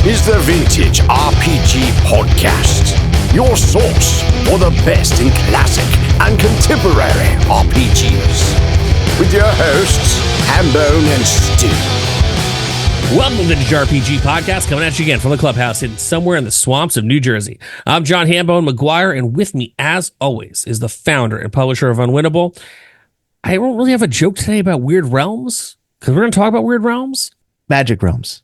is the Vintage RPG Podcast, your source for the best in classic and contemporary RPGs. With your hosts, Hambone and Stu. Welcome to the Vintage RPG Podcast, coming at you again from the clubhouse hidden somewhere in the swamps of New Jersey. I'm John Hambone McGuire, and with me, as always, is the founder and publisher of Unwinnable. I don't really have a joke today about Weird Realms, because we're going to talk about Weird Realms. Magic Realms.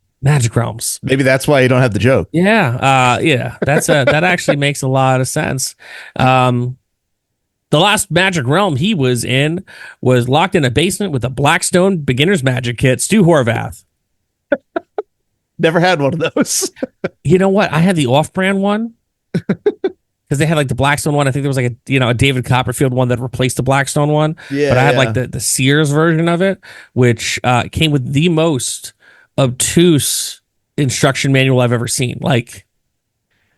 Maybe that's why you don't have the joke. Yeah. That's that actually makes a lot of sense. The last Magic Realm he was in was locked in a basement with a Blackstone beginner's magic kit. Stu Horvath. Never had one of those. You know what? I had the off-brand one because they had like the Blackstone one. I think there was like a David Copperfield one that replaced the Blackstone one. Yeah, but I had like the Sears version of it, which came with the most obtuse instruction manual I've ever seen. Like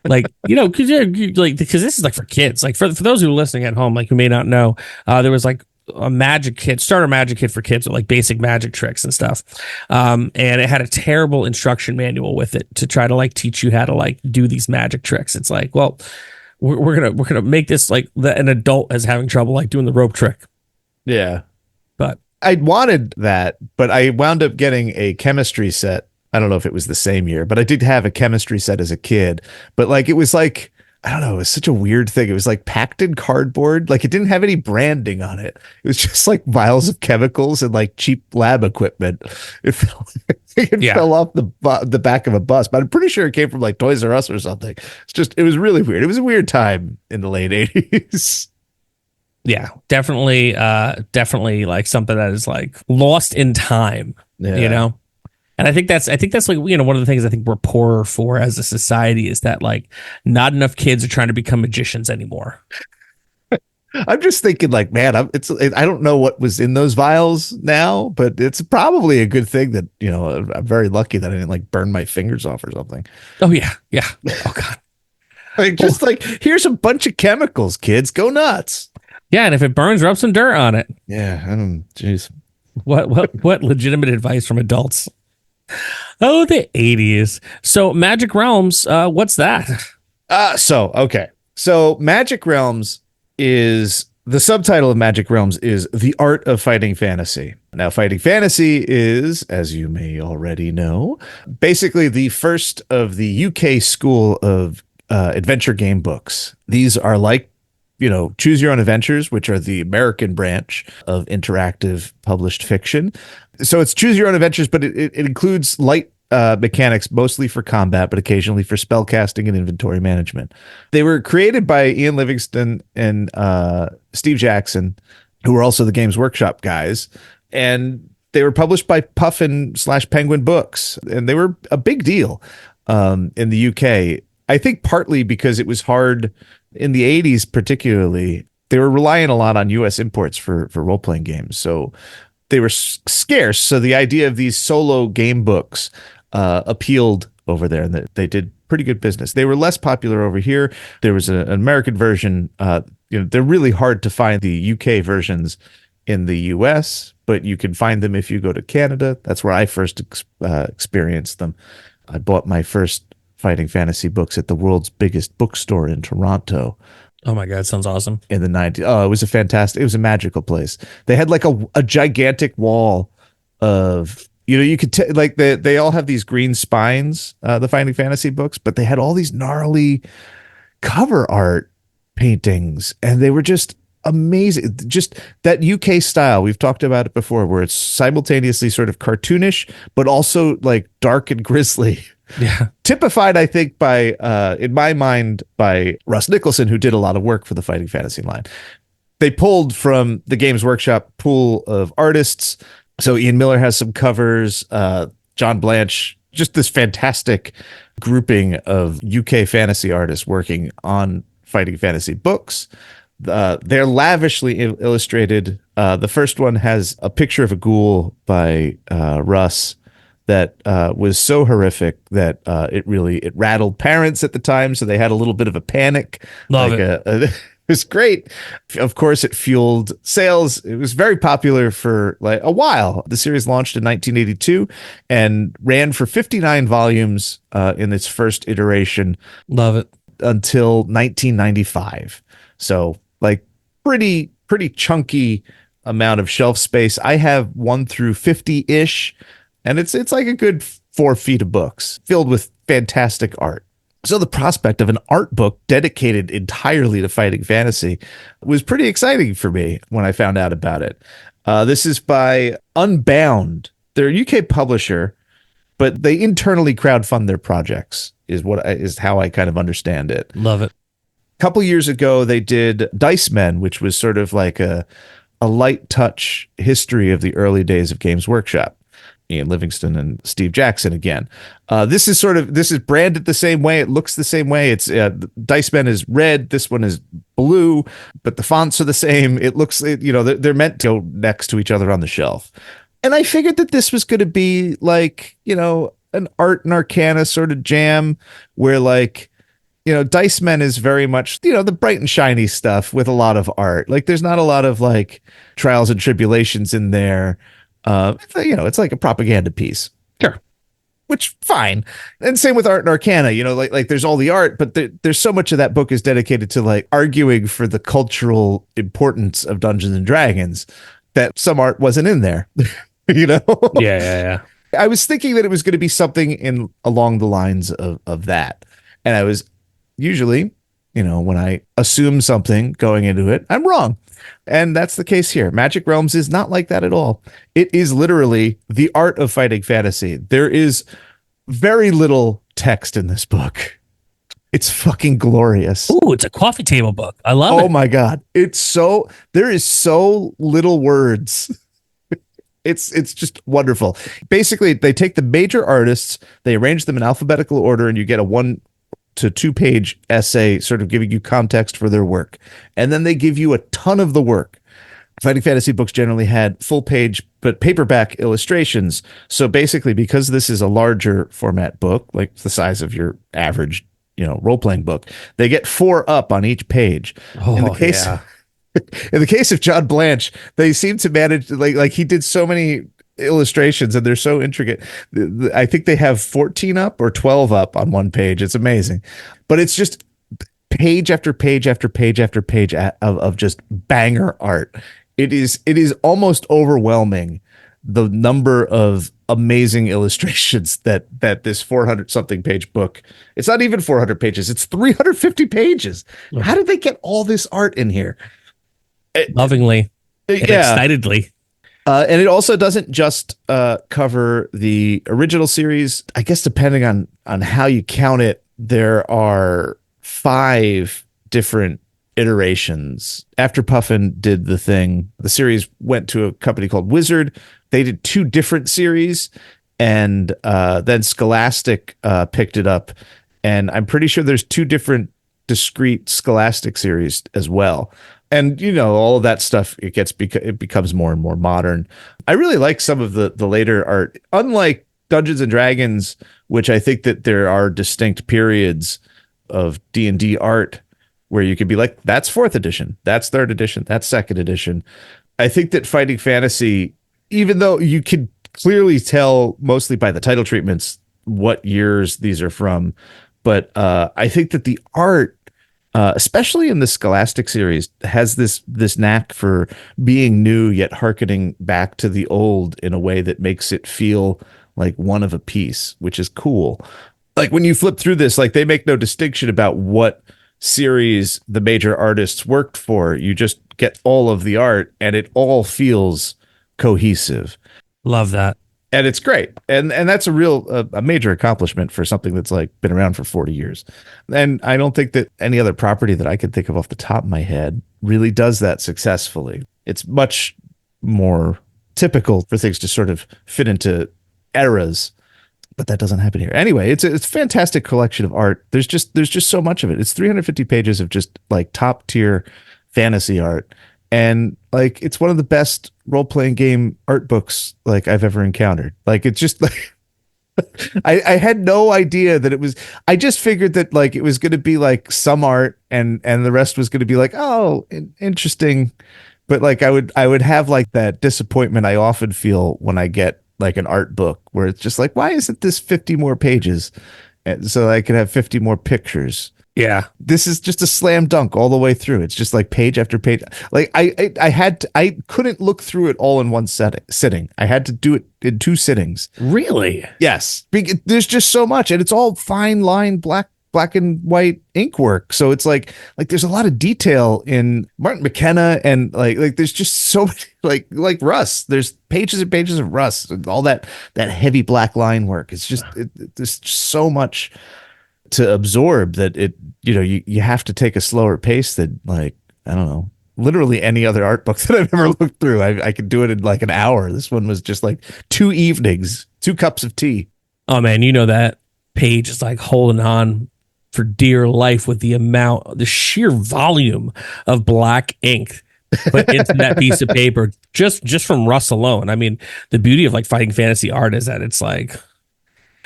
because this is like for kids. Like for those who are listening at home, like who may not know, there was like a magic kit, starter magic kit for kids with like basic magic tricks and stuff. And it had a terrible instruction manual with it to try to like teach you how to like do these magic tricks. It's like, well, we're gonna make this like an adult is having trouble like doing the rope trick. Yeah. But I wanted that, but I wound up getting a chemistry set. I don't know if it was the same year, but I did have a chemistry set as a kid. But like, it was like, I don't know, it was such a weird thing. It was like packed in cardboard. Like it didn't have any branding on it. It was just like vials of chemicals and like cheap lab equipment. It fell off the back of a bus, but I'm pretty sure it came from like Toys R Us or something. It was really weird. It was a weird time in the late 80s. Yeah, definitely like something that is like lost in time, you know? And I think that's like, one of the things I think we're poorer for as a society is that like not enough kids are trying to become magicians anymore. I'm just thinking like, man, I don't know what was in those vials now, but it's probably a good thing that, I'm very lucky that I didn't like burn my fingers off or something. Oh yeah. Yeah. Oh God. Like just like, here's a bunch of chemicals, kids, go nuts. Yeah. And if it burns, rub some dirt on it. Yeah. Jeez. What legitimate advice from adults? Oh, the 80s. So Magic Realms, what's that? So Magic Realms is the subtitle of Magic Realms is The Art of Fighting Fantasy. Now, Fighting Fantasy is, as you may already know, basically the first of the UK school of adventure game books. These are like, Choose Your Own Adventures, which are the American branch of interactive published fiction. So it's Choose Your Own Adventures, but it includes light mechanics, mostly for combat, but occasionally for spellcasting and inventory management. They were created by Ian Livingston and Steve Jackson, who were also the Games Workshop guys. And they were published by Puffin/Penguin Books. And they were a big deal in the UK. I think partly because it was hard in the 80s, particularly. They were relying a lot on US imports for role-playing games. So they were scarce. So the idea of these solo game books appealed over there, and they did pretty good business. They were less popular over here. There was an American version. They're really hard to find the UK versions in the US, but you can find them if you go to Canada. That's where I first experienced them. I bought my first Fighting Fantasy books at the world's biggest bookstore in Toronto. Oh my God, sounds awesome. In the 90s. Oh, it was a magical place. They had like a gigantic wall of, you could they all have these green spines, the Fighting Fantasy books, but they had all these gnarly cover art paintings, and they were just amazing. Just that UK style. We've talked about it before, where it's simultaneously sort of cartoonish, but also like dark and grisly. Yeah. Typified, I think, in my mind, by Russ Nicholson, who did a lot of work for the Fighting Fantasy line. They pulled from the Games Workshop pool of artists. So Ian Miller has some covers, John Blanche, just this fantastic grouping of UK fantasy artists working on Fighting Fantasy books. They're lavishly illustrated. The first one has a picture of a ghoul by Russ that was so horrific that it rattled parents at the time, so they had a little bit of a panic. Love it. was great. Of course, it fueled sales. It was very popular for like a while. The series launched in 1982 and ran for 59 volumes in its first iteration. Love it. Until 1995. So like pretty chunky amount of shelf space. I have 1 through 50-ish, and it's like a good 4 feet of books filled with fantastic art. So the prospect of an art book dedicated entirely to fighting fantasy was pretty exciting for me when I found out about it. This is by Unbound. They're a UK publisher, but they internally crowdfund their projects is how I kind of understand it. Love it. A couple years ago, they did Dice Men, which was sort of like a light touch history of the early days of Games Workshop. Ian Livingston and Steve Jackson again. This is branded the same way. It looks the same way. It's Dice Men is red. This one is blue, but the fonts are the same. It looks, they're meant to go next to each other on the shelf. And I figured that this was going to be like, an art and arcana sort of jam where like, Dice Men is very much, the bright and shiny stuff with a lot of art. Like there's not a lot of like trials and tribulations in there. It's like a propaganda piece. Sure. Which fine. And same with Art and Arcana, like there's all the art, but there's so much of that book is dedicated to like arguing for the cultural importance of Dungeons and Dragons that some art wasn't in there, Yeah. I was thinking that it was going to be something along the lines of that. And I was usually, when I assume something going into it, I'm wrong. And that's the case here. Magic Realms is not like that at all. It is literally the art of fighting fantasy. There is very little text in this book. It's fucking glorious. Ooh, it's a coffee table book. I love it. Oh my God. There is so little words. It's just wonderful. Basically, they take the major artists, they arrange them in alphabetical order, and you get a 1 to 2 page essay sort of giving you context for their work. And then they give you a ton of the work. Fighting fantasy books generally had full page but paperback illustrations. So basically, because this is a larger format book, like the size of your average, role-playing book, they get 4 up on each page. Oh, In the case of John Blanche, they seem to manage like he did so many illustrations and they're so intricate. I think they have 14 up or 12 up on one page. It's amazing. But it's just page after page after page after page of just banger art. It is almost overwhelming the number of amazing illustrations that this 400 something page book. It's not even 400 pages. It's 350 pages. How did they get all this art in here? Lovingly and excitedly. And it also doesn't just cover the original series. I guess depending on how you count it, there are 5 different iterations. After Puffin did the thing, the series went to a company called Wizard. They did 2 different series, and then Scholastic picked it up. And I'm pretty sure there's 2 different discrete Scholastic series as well. And, all of that stuff, it becomes more and more modern. I really like some of the later art. Unlike Dungeons and Dragons, which I think that there are distinct periods of D&D art where you could be like, that's 4th edition, that's 3rd edition, that's 2nd edition. I think that Fighting Fantasy, even though you could clearly tell mostly by the title treatments what years these are from, but I think that the art, especially in the Scholastic series, has this knack for being new yet hearkening back to the old in a way that makes it feel like one of a piece, which is cool. Like when you flip through this, like they make no distinction about what series the major artists worked for. You just get all of the art and it all feels cohesive. Love that. And it's great. And that's a real a major accomplishment for something that's like been around for 40 years. And I don't think that any other property that I could think of off the top of my head really does that successfully. It's much more typical for things to sort of fit into eras, but that doesn't happen here. Anyway, it's a fantastic collection of art. There's just so much of it. It's 350 pages of just like top tier fantasy art. And like, it's one of the best role-playing game art books like I've ever encountered. Like, it's just like, I had no idea that it was. I just figured that like it was going to be like some art, and the rest was going to be like, oh, interesting. But like I would have like that disappointment I often feel when I get like an art book where it's just like, why isn't this 50 more pages? And so I could have 50 more pictures. Yeah. This is just a slam dunk all the way through. It's just like page after page. Like I couldn't look through it all in one sitting. I had to do it in 2 sittings. Really? Yes. There's just so much, and it's all fine line black and white ink work. So it's like there's a lot of detail in Martin McKenna, and like there's just so much like Russ. There's pages and pages of Russ, and all that heavy black line work. It's just there's just so much to absorb that you have to take a slower pace than like, I don't know, literally any other art book that I've ever looked through. I could do it in like an hour. This one was just like 2 evenings, 2 cups of tea. Oh man, that page is like holding on for dear life with the sheer volume of black ink put into that piece of paper just from Russ alone. I mean, the beauty of like fighting fantasy art is that it's like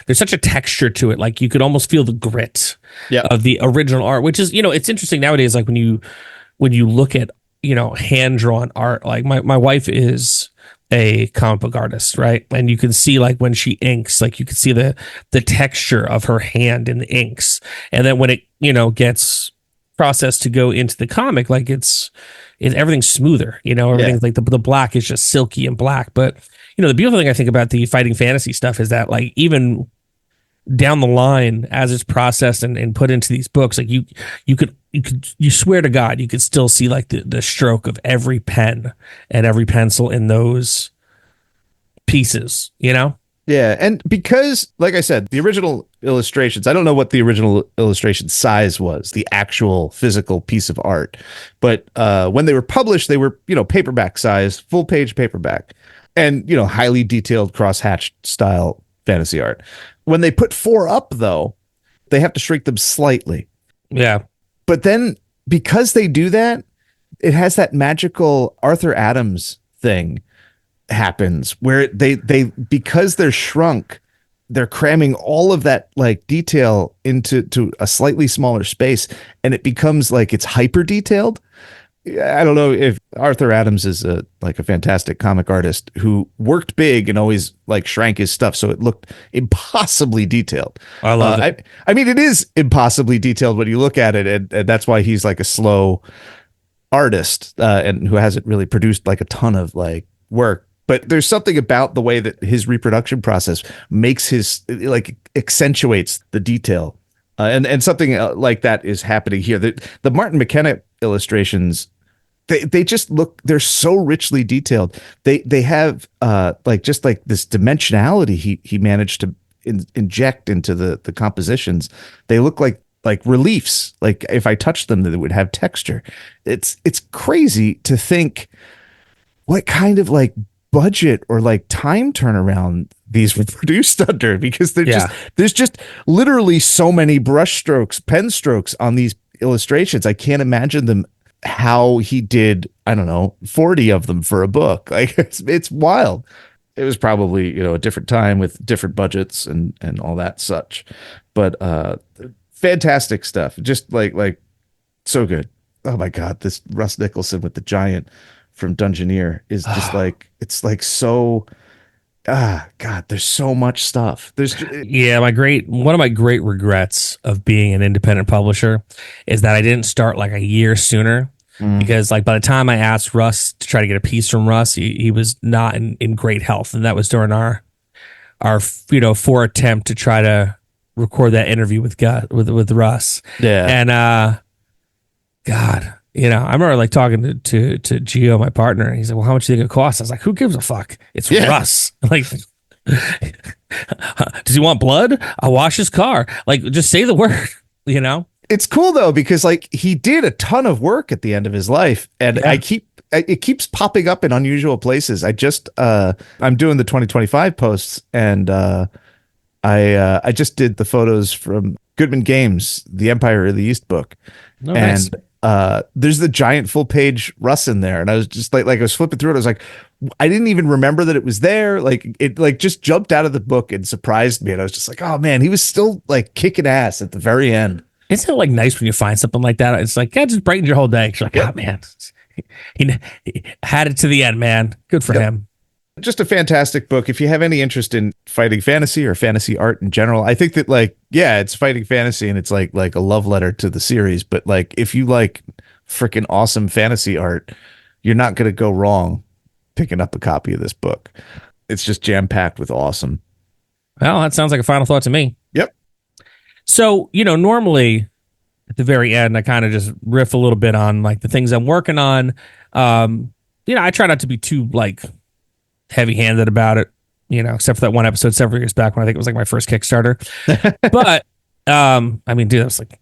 there's such a texture to it. Like you could almost feel the grit of the original art, which is, it's interesting nowadays. Like when you look at, hand drawn art, like my wife is a comic book artist, right? And you can see like when she inks, like you can see the texture of her hand in the inks. And then when it, gets processed to go into the comic, like it's everything's smoother, everything's like the black is just silky and black. But the beautiful thing I think about the fighting fantasy stuff is that like even down the line as it's processed and put into these books, like you swear to God, you could still see like the stroke of every pen and every pencil in those pieces, Yeah, and because, like I said, the original illustrations, I don't know what the original illustration size was, the actual physical piece of art, but when they were published, they were, paperback size, full page paperback, and, highly detailed cross-hatched style fantasy art. When they put 4 up, though, they have to shrink them slightly. Yeah. But then because they do that, it has that magical Arthur Adams thing happens where they because they're shrunk, they're cramming all of that like detail into a slightly smaller space, and it becomes like it's hyper detailed. I don't know if Arthur Adams is a fantastic comic artist who worked big and always like shrank his stuff so it looked impossibly detailed. I love it. I mean, it is impossibly detailed when you look at it, and that's why he's like a slow artist and who hasn't really produced like a ton of like work. But there's something about the way that his reproduction process makes his like accentuates the detail. And something like that is happening here. The Martin McKenna illustrations, they just look, they're so richly detailed. They have like just like this dimensionality he managed to inject into the compositions. They look like reliefs. Like if I touched them, they would have texture. It's crazy to think what kind of like budget or like time turnaround these were produced under, because there's just literally so many brush strokes, pen strokes on these illustrations. I can't imagine them how he did, I don't know, 40 of them for a book. Like it's wild. It was probably, a different time with different budgets and all that such. But fantastic stuff. Just like so good. Oh my God, this Russ Nicholson with the giant from Dungeoneer is just like, it's like so God, there's so much stuff. One of my great regrets of being an independent publisher is that I didn't start like a year sooner, because like by the time I asked Russ to try to get a piece from Russ, he was not in great health, and that was during our 4 attempt to try to record that interview with Russ. Yeah. And God, I remember like talking to Gio, my partner, and he said, well, how much do you think it costs? I was like, who gives a fuck? It's Russ. Like, does he want blood? I'll wash his car. Like, just say the word, It's cool though, because like he did a ton of work at the end of his life, and it keeps popping up in unusual places. I'm doing the 2025 posts, and I just did the photos from Goodman Games, the Empire of the East book. Nice. there's the giant full page Russ in there. And I was just like I was flipping through it. I was like, I didn't even remember that it was there. Like it like just jumped out of the book and surprised me. And I was just like, oh man, he was still like kicking ass at the very end. Isn't it like nice when you find something like that? It's like, yeah, just brightens your whole day. It's like, oh man, he had it to the end, man. Good for him. Just a fantastic book. If you have any interest in fighting fantasy or fantasy art in general, I think that like, yeah, it's fighting fantasy and it's like a love letter to the series. But like, if you like freaking awesome fantasy art, you're not going to go wrong picking up a copy of this book. It's just jam packed with awesome. Well, that sounds like a final thought to me. Yep. So, normally at the very end, I kind of just riff a little bit on like the things I'm working on. I try not to be too like heavy-handed about it, except for that one episode several years back when I think it was like my first Kickstarter. But I mean, dude, that was like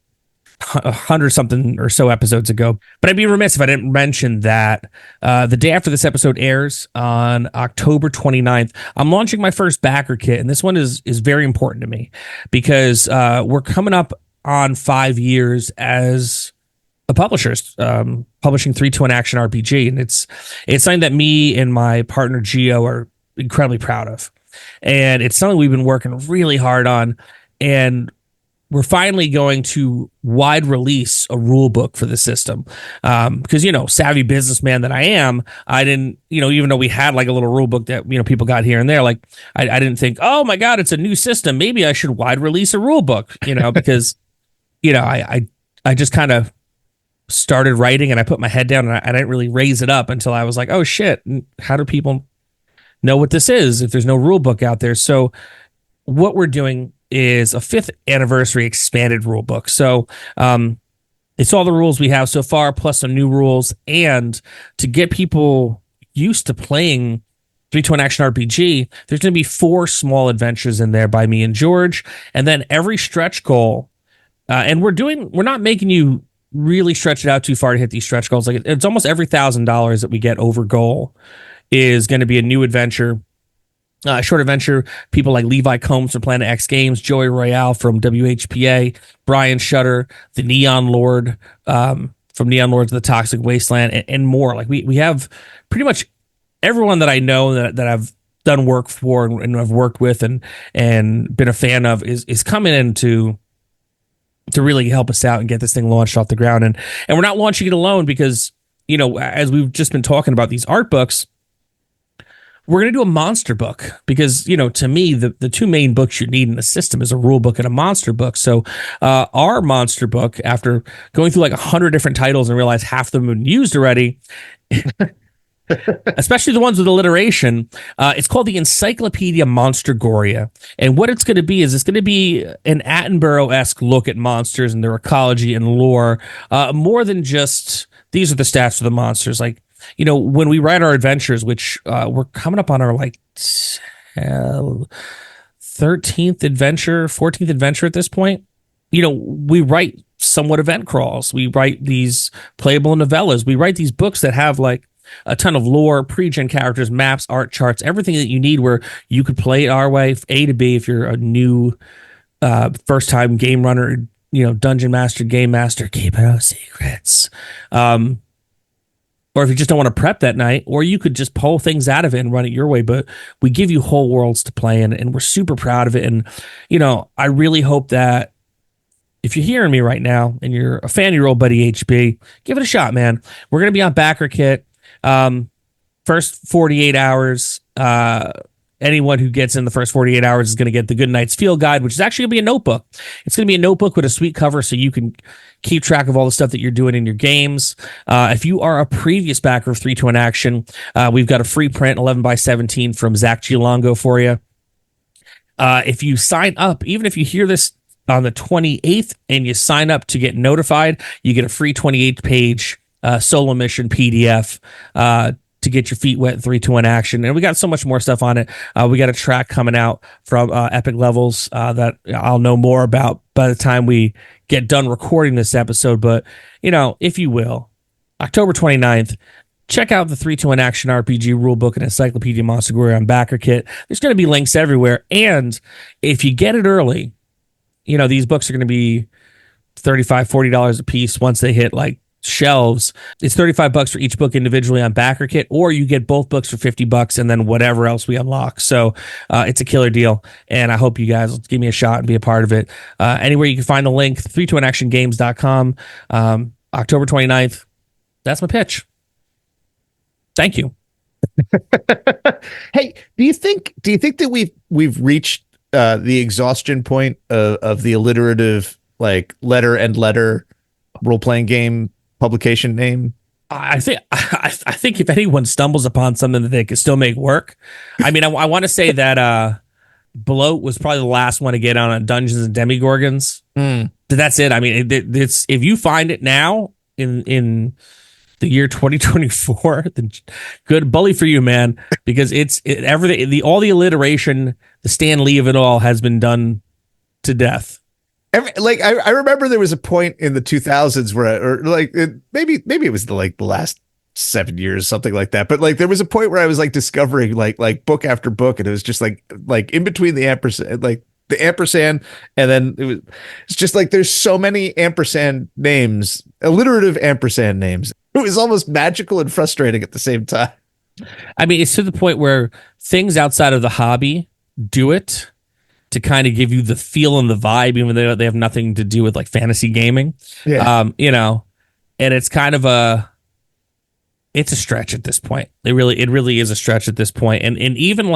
100 something or so episodes ago. But I'd be remiss if I didn't mention that the day after this episode airs on October 29th, I'm launching my first backer kit, and this one is very important to me because we're coming up on 5 years as a publishers, publishing 3-2-1 action RPG, and it's something that me and my partner Gio are incredibly proud of, and it's something we've been working really hard on, and we're finally going to wide release a rule book for the system, because savvy businessman that I am, I didn't even though we had like a little rule book that people got here and there, like I didn't think, oh my god, it's a new system, maybe I should wide release a rule book, because I just kind of started writing and I put my head down and I didn't really raise it up until I was like, oh shit, how do people know what this is if there's no rule book out there? So what we're doing is a 5th anniversary expanded rule book. So it's all the rules we have so far plus some new rules, and to get people used to playing 3-2-1 action RPG, there's going to be 4 small adventures in there by me and George, and then every stretch goal, and we're not making you really stretch it out too far to hit these stretch goals. Like it's almost every $1,000 that we get over goal is going to be a new adventure, short adventure. People like Levi Combs from Planet X Games, Joey Royale from WHPA, Brian Shutter, the Neon Lord from Neon Lords of the Toxic Wasteland, and more. Like we have pretty much everyone that I know that I've done work for and I've worked with and been a fan of is coming in to really help us out and get this thing launched off the ground. And we're not launching it alone because, as we've just been talking about these art books, we're going to do a monster book because, to me, the 2 main books you need in a system is a rule book and a monster book. So our monster book, after going through like 100 different titles and realize half of them have been used already, especially the ones with alliteration, it's called the Encyclopedia Monstergoria. And what it's going to be is it's going to be an Attenborough-esque look at monsters and their ecology and lore, more than just these are the stats of the monsters. Like, when we write our adventures, which we're coming up on our like 13th adventure, 14th adventure at this point, we write somewhat event crawls. We write these playable novellas. We write these books that have like a ton of lore, pre-gen characters, maps, art charts, everything that you need where you could play it our way, A to B, if you're a new first-time game runner, dungeon master, game master, keep no secrets. Or if you just don't want to prep that night, or you could just pull things out of it and run it your way. But we give you whole worlds to play in, and we're super proud of it. And, I really hope that if you're hearing me right now and you're a fan of your old buddy HB, give it a shot, man. We're going to be on Backer Kit. First 48 hours, anyone who gets in the first 48 hours is going to get the Good Night's Field Guide, which is actually going to be a notebook. It's going to be a notebook with a sweet cover so you can keep track of all the stuff that you're doing in your games. If you are a previous backer of 3-2-1 Action, we've got a free print 11x17 from Zach Giolongo for you. If you sign up, even if you hear this on the 28th and you sign up to get notified, you get a free 28-page solo mission PDF to get your feet wet in 3-2-1 Action. And we got so much more stuff on it. We got a track coming out from Epic Levels that I'll know more about by the time we get done recording this episode. But, if you will, October 29th, check out the 3-2-1 Action RPG rulebook and Encyclopedia Monstergoria on Backer Kit. There's going to be links everywhere. And if you get it early, these books are going to be $35, $40 a piece once they hit like shelves. It's $35 for each book individually on BackerKit, or you get both books for $50 and then whatever else we unlock. So it's a killer deal, and I hope you guys will give me a shot and be a part of it. Anywhere you can find the link, 321actiongames.com. October 29th. That's my pitch. Thank you. Hey, do you think that we've reached the exhaustion point of the alliterative, like, letter role-playing game publication name? I think if anyone stumbles upon something that they could still make work, I mean, I want to say that Bloat was probably the last one to get on Dungeons and Demigorgons. That's it. I mean, it's if you find it now in the year 2024, then good bully for you, man, because everything, all the alliteration, the Stan Lee of it all has been done to death. I remember there was a point in the 2000s where, maybe it was the last 7 years, something like that. But there was a point where I was discovering like book after book, and it was just like in between the ampersand, the ampersand, and then it's just there's so many ampersand names, alliterative ampersand names. It was almost magical and frustrating at the same time. I mean, it's to the point where things outside of the hobby do it to kind of give you the feel and the vibe, even though they have nothing to do with fantasy gaming. Yeah. And it's kind of it's a stretch at this point. It really is a stretch at this point. And even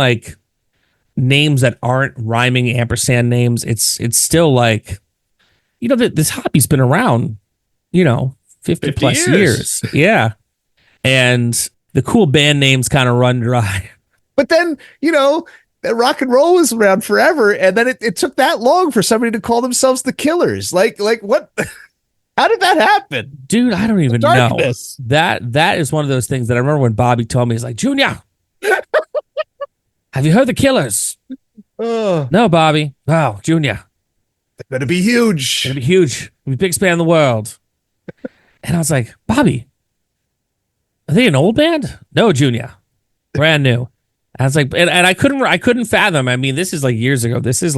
names that aren't rhyming ampersand names, it's still this hobby's been around, 50 plus years. Yeah. And the cool band names kind of run dry. But then, rock and roll was around forever, and then it took that long for somebody to call themselves the Killers. Like what? How did that happen? Dude, I don't even know. That is one of those things that I remember when Bobby told me, he's like, Junior, have you heard the Killers? No, Bobby. Oh, Junior. They're going to be huge. They're going to be huge. They'll be big span in the world. And I was like, Bobby, are they an old band? No, Junior. Brand new. I was like, and I couldn't fathom. I mean, this is years ago. This is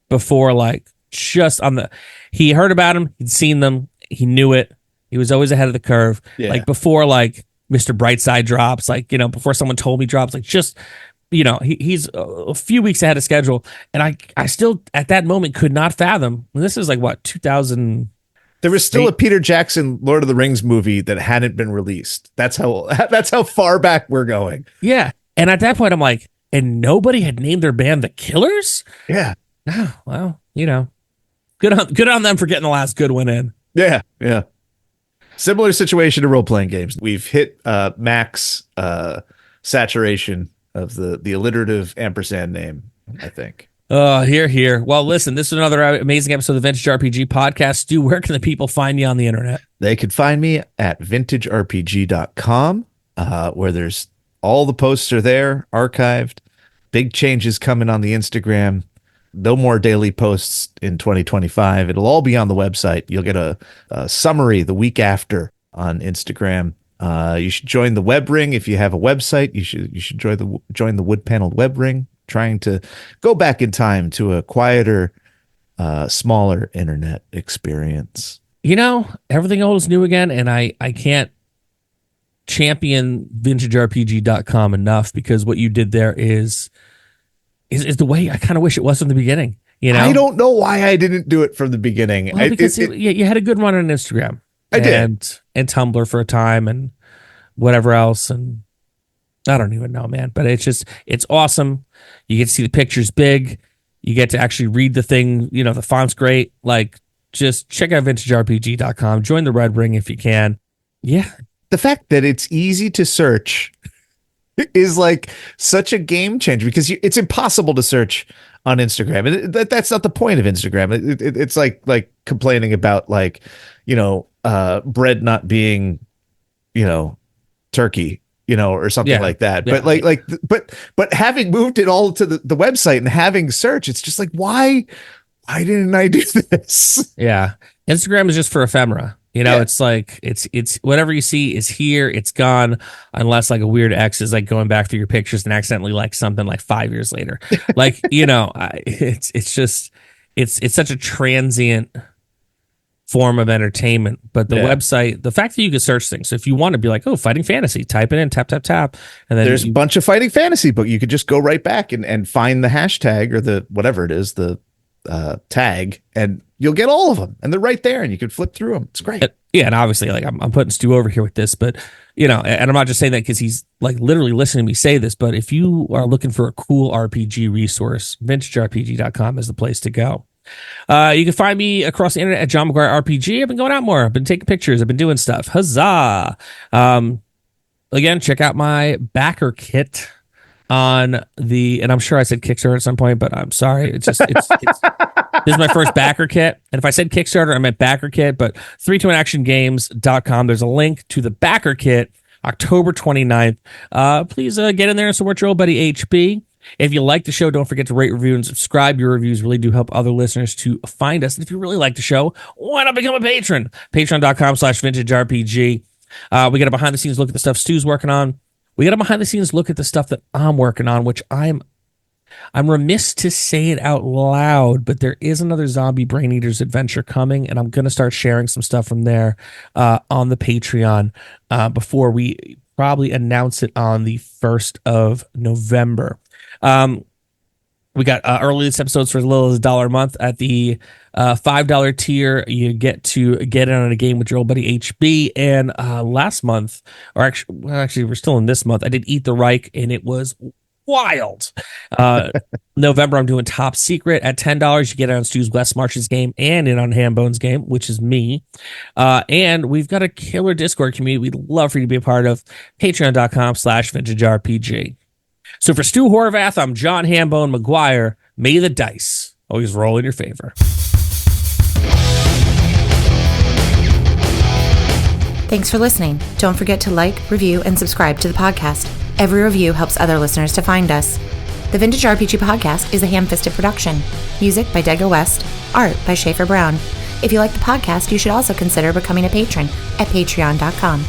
before just on the, he heard about them, he'd seen them, he knew it. He was always ahead of the curve. Yeah. Before Mr. Brightside drops, before someone told me drops, he's a few weeks ahead of schedule. And I still at that moment could not fathom. And this is 2000. There was still a Peter Jackson Lord of the Rings movie that hadn't been released. That's how far back we're going. Yeah. And at that point, I'm like, and nobody had named their band the Killers? Yeah. Oh, well, good on them for getting the last good one in. Yeah. Yeah. Similar situation to role-playing games. We've hit max saturation of the alliterative ampersand name, I think. Oh, here. Well, listen, this is another amazing episode of the Vintage RPG Podcast. Stu, where can the people find you on the internet? They could find me at vintagerpg.com, where there's all the posts are there, archived. Big changes coming on the Instagram. No more daily posts in 2025. It'll all be on the website. You'll get a summary the week after on Instagram. You should join the web ring if you have a website. You should join the wood paneled web ring. Trying to go back in time to a quieter, smaller internet experience. Everything old is new again, and I can't champion vintagerpg.com enough, because what you did there is the way I kind of wish it was from the beginning. I don't know why I didn't do it from the beginning. Well, because you had a good run on Instagram. I did. And Tumblr for a time and whatever else, and I don't even know, man. But it's awesome. You get to see the pictures big. You get to actually read the thing. The font's great. Just check out vintagerpg.com. Join the Red Ring if you can. Yeah. The fact that it's easy to search is such a game changer, because it's impossible to search on Instagram. And that's not the point of Instagram. It's like complaining about bread not being, turkey, or something like that. Yeah. But having moved it all to the website and having search, it's just why didn't I do this? Yeah. Instagram is just for ephemera. It's it's whatever you see is here, it's gone, unless a weird ex is going back through your pictures and accidentally something 5 years later. It's such a transient form of entertainment. But the website, the fact that you can search things, so if you want to be like, oh, fighting fantasy, type it in, tap, tap, tap. And then there's a bunch of fighting fantasy book. You could just go right back and find the hashtag or the whatever it is, the tag, and you'll get all of them. And they're right there and you can flip through them. It's great. Yeah. And obviously, like I'm putting Stu over here with this, but and I'm not just saying that because he's like literally listening to me say this, but if you are looking for a cool RPG resource, vintagerpg.com is the place to go. You can find me across the internet at John McGuire RPG. I've been going out more. I've been taking pictures. I've been doing stuff. Huzzah! Again, check out my backer kit on and I'm sure I said Kickstarter at some point, but I'm sorry. It's this is my first backer kit. And if I said Kickstarter, I meant backer kit, but 321actiongames.com. There's a link to the backer kit, October 29th. Please get in there and support your old buddy HB. If you like the show, don't forget to rate, review, and subscribe. Your reviews really do help other listeners to find us. And if you really like the show, why not become a patron? Patreon.com/vintagerpg. We got a behind-the-scenes look at the stuff Stu's working on. We got a behind-the-scenes look at the stuff that I'm working on, which I'm remiss to say it out loud, but there is another Zombie Brain Eaters adventure coming, and I'm going to start sharing some stuff from there on the Patreon before we probably announce it on the 1st of November. We got earliest episodes for as little as $1 a month. At the $5 tier, you get to get in on a game with your old buddy HB. And last month, or actually, we're still in this month, I did Eat the Reich, and it was wild. November, I'm doing Top Secret at $10. You get it on Stu's West Marches game and in on Hambone's game, which is me. And we've got a killer Discord community we'd love for you to be a part of. Patreon.com/vintagerpg. So for Stu Horvath, I'm John Hambone McGuire. May the dice always roll in your favor. Thanks for listening. Don't forget to like, review, and subscribe to the podcast. Every review helps other listeners to find us. The Vintage RPG Podcast is a ham-fisted production. Music by Dega West. Art by Schaefer Brown. If you like the podcast, you should also consider becoming a patron at patreon.com.